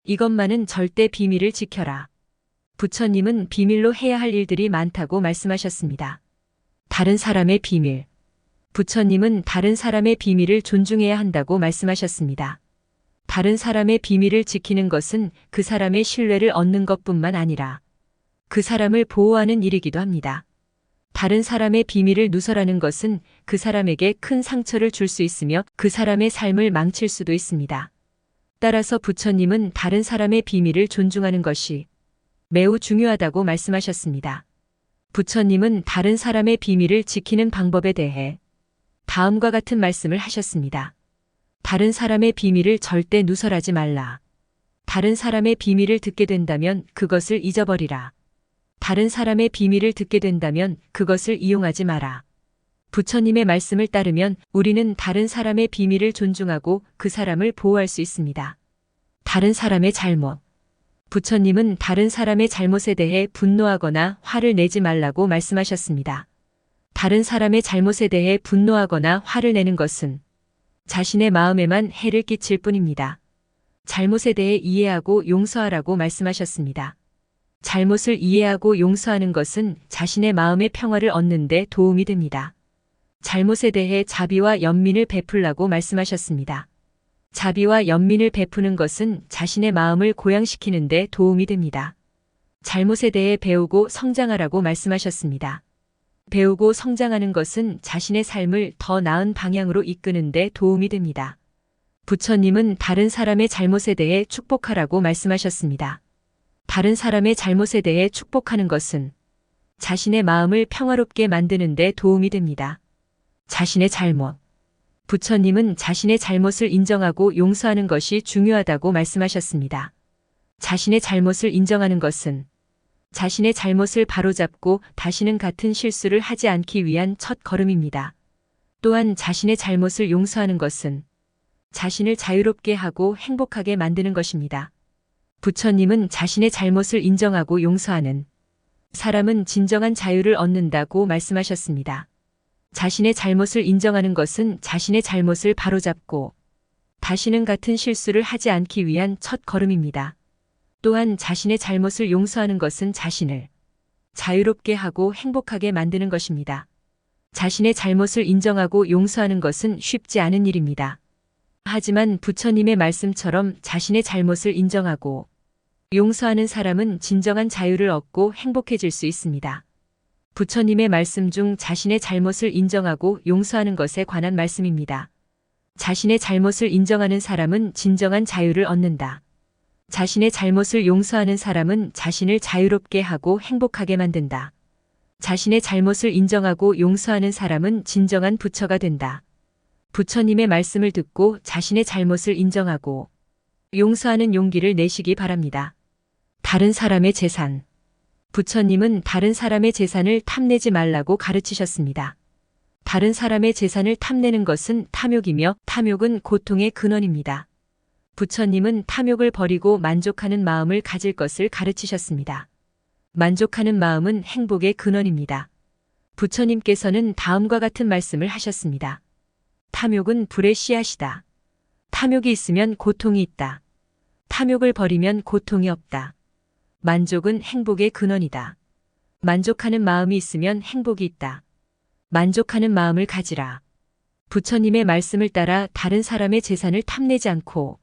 이것만은 절대 비밀을 지켜라. 부처님은 비밀로 해야 할 일들이 많다고 말씀하셨습니다. 다른 사람의 비밀. 부처님은 다른 사람의 비밀을 존중해야 한다고 말씀하셨습니다. 다른 사람의 비밀을 지키는 것은 그 사람의 신뢰를 얻는 것뿐만 아니라 그 사람을 보호하는 일이기도 합니다. 다른 사람의 비밀을 누설하는 것은 그 사람에게 큰 상처를 줄 수 있으며 그 사람의 삶을 망칠 수도 있습니다. 따라서 부처님은 다른 사람의 비밀을 존중하는 것이 매우 중요하다고 말씀하셨습니다. 부처님은 다른 사람의 비밀을 지키는 방법에 대해 다음과 같은 말씀을 하셨습니다. 다른 사람의 비밀을 절대 누설하지 말라. 다른 사람의 비밀을 듣게 된다면 그것을 잊어버리라. 다른 사람의 비밀을 듣게 된다면 그것을 이용하지 마라. 부처님의 말씀을 따르면 우리는 다른 사람의 비밀을 존중하고 그 사람을 보호할 수 있습니다. 다른 사람의 잘못. 부처님은 다른 사람의 잘못에 대해 분노하거나 화를 내지 말라고 말씀하셨습니다. 다른 사람의 잘못에 대해 분노하거나 화를 내는 것은 자신의 마음에만 해를 끼칠 뿐입니다. 잘못에 대해 이해하고 용서하라고 말씀하셨습니다. 잘못을 이해하고 용서하는 것은 자신의 마음의 평화를 얻는 데 도움이 됩니다. 잘못에 대해 자비와 연민을 베풀라고 말씀하셨습니다. 자비와 연민을 베푸는 것은 자신의 마음을 고양시키는 데 도움이 됩니다. 잘못에 대해 배우고 성장하라고 말씀하셨습니다. 배우고 성장하는 것은 자신의 삶을 더 나은 방향으로 이끄는 데 도움이 됩니다. 부처님은 다른 사람의 잘못에 대해 축복하라고 말씀하셨습니다. 다른 사람의 잘못에 대해 축복하는 것은 자신의 마음을 평화롭게 만드는 데 도움이 됩니다. 자신의 잘못. 부처님은 자신의 잘못을 인정하고 용서하는 것이 중요하다고 말씀하셨습니다. 자신의 잘못을 인정하는 것은 자신의 잘못을 바로잡고 다시는 같은 실수를 하지 않기 위한 첫 걸음입니다. 또한 자신의 잘못을 용서하는 것은 자신을 자유롭게 하고 행복하게 만드는 것입니다. 부처님은 자신의 잘못을 인정하고 용서하는 사람은 진정한 자유를 얻는다고 말씀하셨습니다. 자신의 잘못을 인정하는 것은 자신의 잘못을 바로잡고 다시는 같은 실수를 하지 않기 위한 첫 걸음입니다. 또한 자신의 잘못을 용서하는 것은 자신을 자유롭게 하고 행복하게 만드는 것입니다. 자신의 잘못을 인정하고 용서하는 것은 쉽지 않은 일입니다. 하지만 부처님의 말씀처럼 자신의 잘못을 인정하고 용서하는 사람은 진정한 자유를 얻고 행복해질 수 있습니다. 부처님의 말씀 중 자신의 잘못을 인정하고 용서하는 것에 관한 말씀입니다. 자신의 잘못을 인정하는 사람은 진정한 자유를 얻는다. 자신의 잘못을 용서하는 사람은 자신을 자유롭게 하고 행복하게 만든다. 자신의 잘못을 인정하고 용서하는 사람은 진정한 부처가 된다. 부처님의 말씀을 듣고 자신의 잘못을 인정하고 용서하는 용기를 내시기 바랍니다. 다른 사람의 재산. 부처님은 다른 사람의 재산을 탐내지 말라고 가르치셨습니다. 다른 사람의 재산을 탐내는 것은 탐욕이며 탐욕은 고통의 근원입니다. 부처님은 탐욕을 버리고 만족하는 마음을 가질 것을 가르치셨습니다. 만족하는 마음은 행복의 근원입니다. 부처님께서는 다음과 같은 말씀을 하셨습니다. 탐욕은 불의 씨앗이다. 탐욕이 있으면 고통이 있다. 탐욕을 버리면 고통이 없다. 만족은 행복의 근원이다. 만족하는 마음이 있으면 행복이 있다. 만족하는 마음을 가지라. 부처님의 말씀을 따라 다른 사람의 재산을 탐내지 않고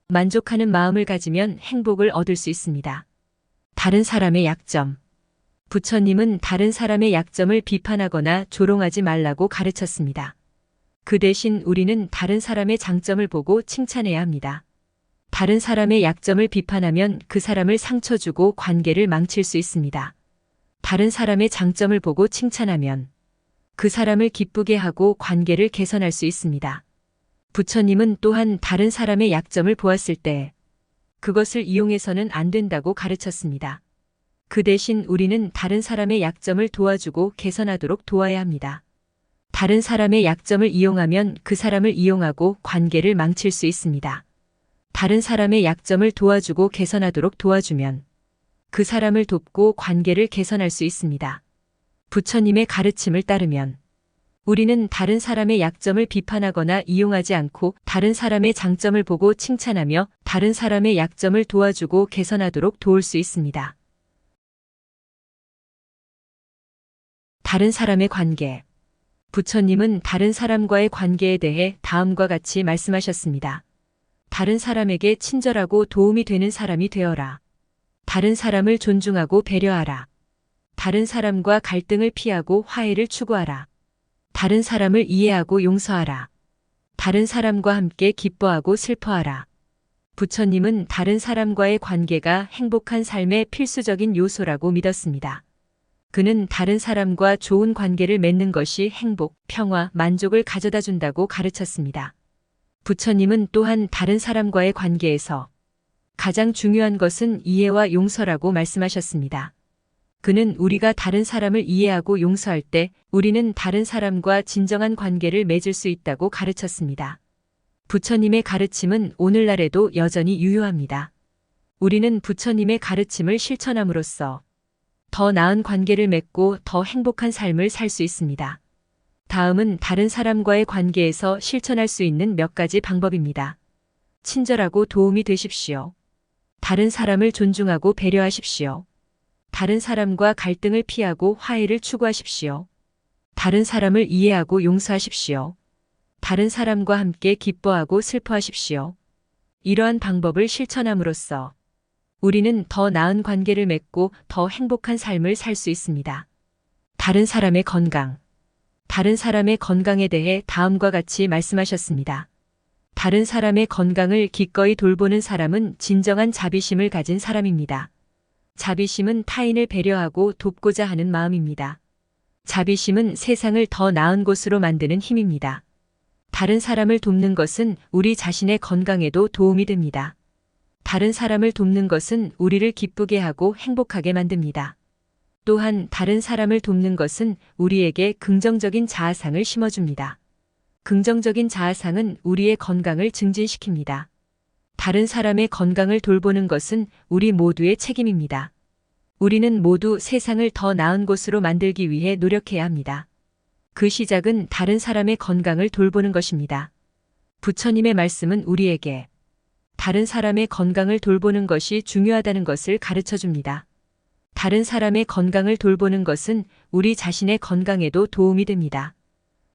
만족하는 마음을 가지면 행복을 얻을 수 있습니다. 다른 사람의 약점. 부처님은 다른 사람의 약점을 비판하거나 조롱하지 말라고 가르쳤습니다. 그 대신 우리는 다른 사람의 장점을 보고 칭찬해야 합니다. 다른 사람의 약점을 비판하면 그 사람을 상처 주고 관계를 망칠 수 있습니다. 다른 사람의 장점을 보고 칭찬하면 그 사람을 기쁘게 하고 관계를 개선할 수 있습니다. 부처님은 또한 다른 사람의 약점을 보았을 때 그것을 이용해서는 안 된다고 가르쳤습니다. 그 대신 우리는 다른 사람의 약점을 도와주고 개선하도록 도와야 합니다. 다른 사람의 약점을 이용하면 그 사람을 이용하고 관계를 망칠 수 있습니다. 다른 사람의 약점을 도와주고 개선하도록 도와주면 그 사람을 돕고 관계를 개선할 수 있습니다. 부처님의 가르침을 따르면 우리는 다른 사람의 약점을 비판하거나 이용하지 않고 다른 사람의 장점을 보고 칭찬하며 다른 사람의 약점을 도와주고 개선하도록 도울 수 있습니다. 다른 사람의 관계. 부처님은 다른 사람과의 관계에 대해 다음과 같이 말씀하셨습니다. 다른 사람에게 친절하고 도움이 되는 사람이 되어라. 다른 사람을 존중하고 배려하라. 다른 사람과 갈등을 피하고 화해를 추구하라. 다른 사람을 이해하고 용서하라. 다른 사람과 함께 기뻐하고 슬퍼하라. 부처님은 다른 사람과의 관계가 행복한 삶의 필수적인 요소라고 믿었습니다. 그는 다른 사람과 좋은 관계를 맺는 것이 행복, 평화, 만족을 가져다 준다고 가르쳤습니다. 부처님은 또한 다른 사람과의 관계에서 가장 중요한 것은 이해와 용서라고 말씀하셨습니다. 그는 우리가 다른 사람을 이해하고 용서할 때 우리는 다른 사람과 진정한 관계를 맺을 수 있다고 가르쳤습니다. 부처님의 가르침은 오늘날에도 여전히 유효합니다. 우리는 부처님의 가르침을 실천함으로써 더 나은 관계를 맺고 더 행복한 삶을 살 수 있습니다. 다음은 다른 사람과의 관계에서 실천할 수 있는 몇 가지 방법입니다. 친절하고 도움이 되십시오. 다른 사람을 존중하고 배려하십시오. 다른 사람과 갈등을 피하고 화해를 추구하십시오. 다른 사람을 이해하고 용서하십시오. 다른 사람과 함께 기뻐하고 슬퍼하십시오. 이러한 방법을 실천함으로써 우리는 더 나은 관계를 맺고 더 행복한 삶을 살 수 있습니다. 다른 사람의 건강. 다른 사람의 건강에 대해 다음과 같이 말씀하셨습니다. 다른 사람의 건강을 기꺼이 돌보는 사람은 진정한 자비심을 가진 사람입니다. 자비심은 타인을 배려하고 돕고자 하는 마음입니다. 자비심은 세상을 더 나은 곳으로 만드는 힘입니다. 다른 사람을 돕는 것은 우리 자신의 건강에도 도움이 됩니다. 다른 사람을 돕는 것은 우리를 기쁘게 하고 행복하게 만듭니다. 또한 다른 사람을 돕는 것은 우리에게 긍정적인 자아상을 심어줍니다. 긍정적인 자아상은 우리의 건강을 증진시킵니다. 다른 사람의 건강을 돌보는 것은 우리 모두의 책임입니다. 우리는 모두 세상을 더 나은 곳으로 만들기 위해 노력해야 합니다. 그 시작은 다른 사람의 건강을 돌보는 것입니다. 부처님의 말씀은 우리에게 다른 사람의 건강을 돌보는 것이 중요하다는 것을 가르쳐 줍니다. 다른 사람의 건강을 돌보는 것은 우리 자신의 건강에도 도움이 됩니다.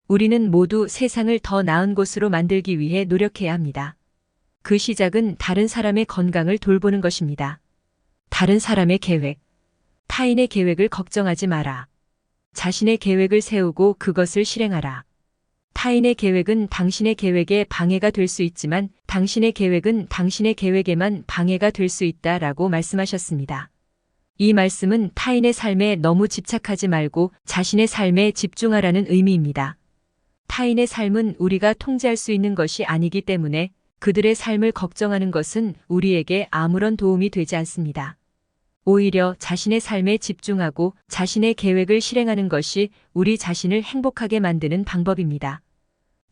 우리는 모두 세상을 더 나은 곳으로 만들기 위해 노력해야 합니다. 그 시작은 다른 사람의 건강을 돌보는 것입니다. 다른 사람의 계획. 타인의 계획을 걱정하지 마라. 자신의 계획을 세우고 그것을 실행하라. 타인의 계획은 당신의 계획에 방해가 될 수 있지만 당신의 계획은 당신의 계획에만 방해가 될 수 있다라고 말씀하셨습니다. 이 말씀은 타인의 삶에 너무 집착하지 말고 자신의 삶에 집중하라는 의미입니다. 타인의 삶은 우리가 통제할 수 있는 것이 아니기 때문에 그들의 삶을 걱정하는 것은 우리에게 아무런 도움이 되지 않습니다. 오히려 자신의 삶에 집중하고 자신의 계획을 실행하는 것이 우리 자신을 행복하게 만드는 방법입니다.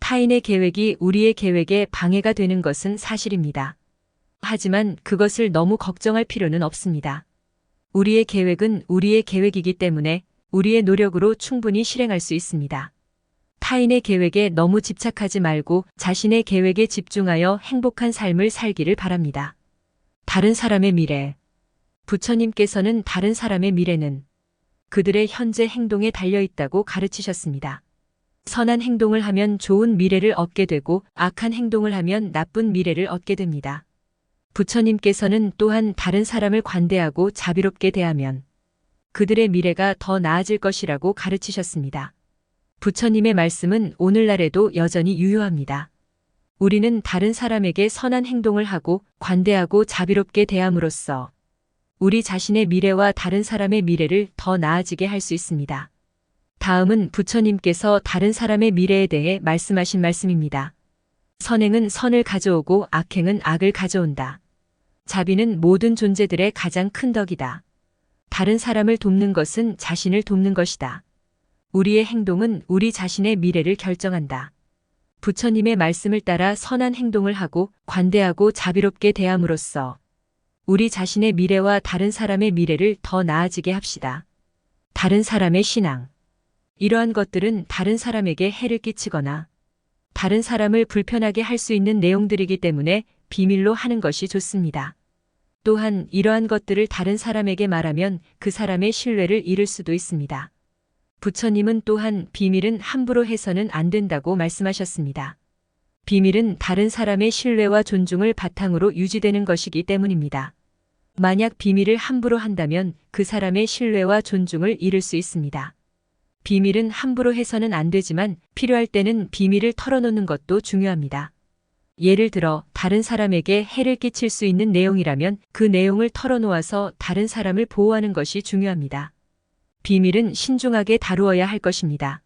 타인의 계획이 우리의 계획에 방해가 되는 것은 사실입니다. 하지만 그것을 너무 걱정할 필요는 없습니다. 우리의 계획은 우리의 계획이기 때문에 우리의 노력으로 충분히 실행할 수 있습니다. 타인의 계획에 너무 집착하지 말고 자신의 계획에 집중하여 행복한 삶을 살기를 바랍니다. 다른 사람의 미래. 부처님께서는 다른 사람의 미래는 그들의 현재 행동에 달려 있다고 가르치셨습니다. 선한 행동을 하면 좋은 미래를 얻게 되고 악한 행동을 하면 나쁜 미래를 얻게 됩니다. 부처님께서는 또한 다른 사람을 관대하고 자비롭게 대하면 그들의 미래가 더 나아질 것이라고 가르치셨습니다. 부처님의 말씀은 오늘날에도 여전히 유효합니다. 우리는 다른 사람에게 선한 행동을 하고 관대하고 자비롭게 대함으로써 우리 자신의 미래와 다른 사람의 미래를 더 나아지게 할 수 있습니다. 다음은 부처님께서 다른 사람의 미래에 대해 말씀하신 말씀입니다. 선행은 선을 가져오고 악행은 악을 가져온다. 자비는 모든 존재들의 가장 큰 덕이다. 다른 사람을 돕는 것은 자신을 돕는 것이다. 우리의 행동은 우리 자신의 미래를 결정한다. 부처님의 말씀을 따라 선한 행동을 하고 관대하고 자비롭게 대함으로써 우리 자신의 미래와 다른 사람의 미래를 더 나아지게 합시다. 다른 사람의 신앙. 이러한 것들은 다른 사람에게 해를 끼치거나 다른 사람을 불편하게 할 수 있는 내용들이기 때문에 비밀로 하는 것이 좋습니다. 또한 이러한 것들을 다른 사람에게 말하면 그 사람의 신뢰를 잃을 수도 있습니다. 부처님은 또한 비밀은 함부로 해서는 안 된다고 말씀하셨습니다. 비밀은 다른 사람의 신뢰와 존중을 바탕으로 유지되는 것이기 때문입니다. 만약 비밀을 함부로 한다면 그 사람의 신뢰와 존중을 잃을 수 있습니다. 비밀은 함부로 해서는 안 되지만 필요할 때는 비밀을 털어놓는 것도 중요합니다. 예를 들어 다른 사람에게 해를 끼칠 수 있는 내용이라면 그 내용을 털어놓아서 다른 사람을 보호하는 것이 중요합니다. 비밀은 신중하게 다루어야 할 것입니다.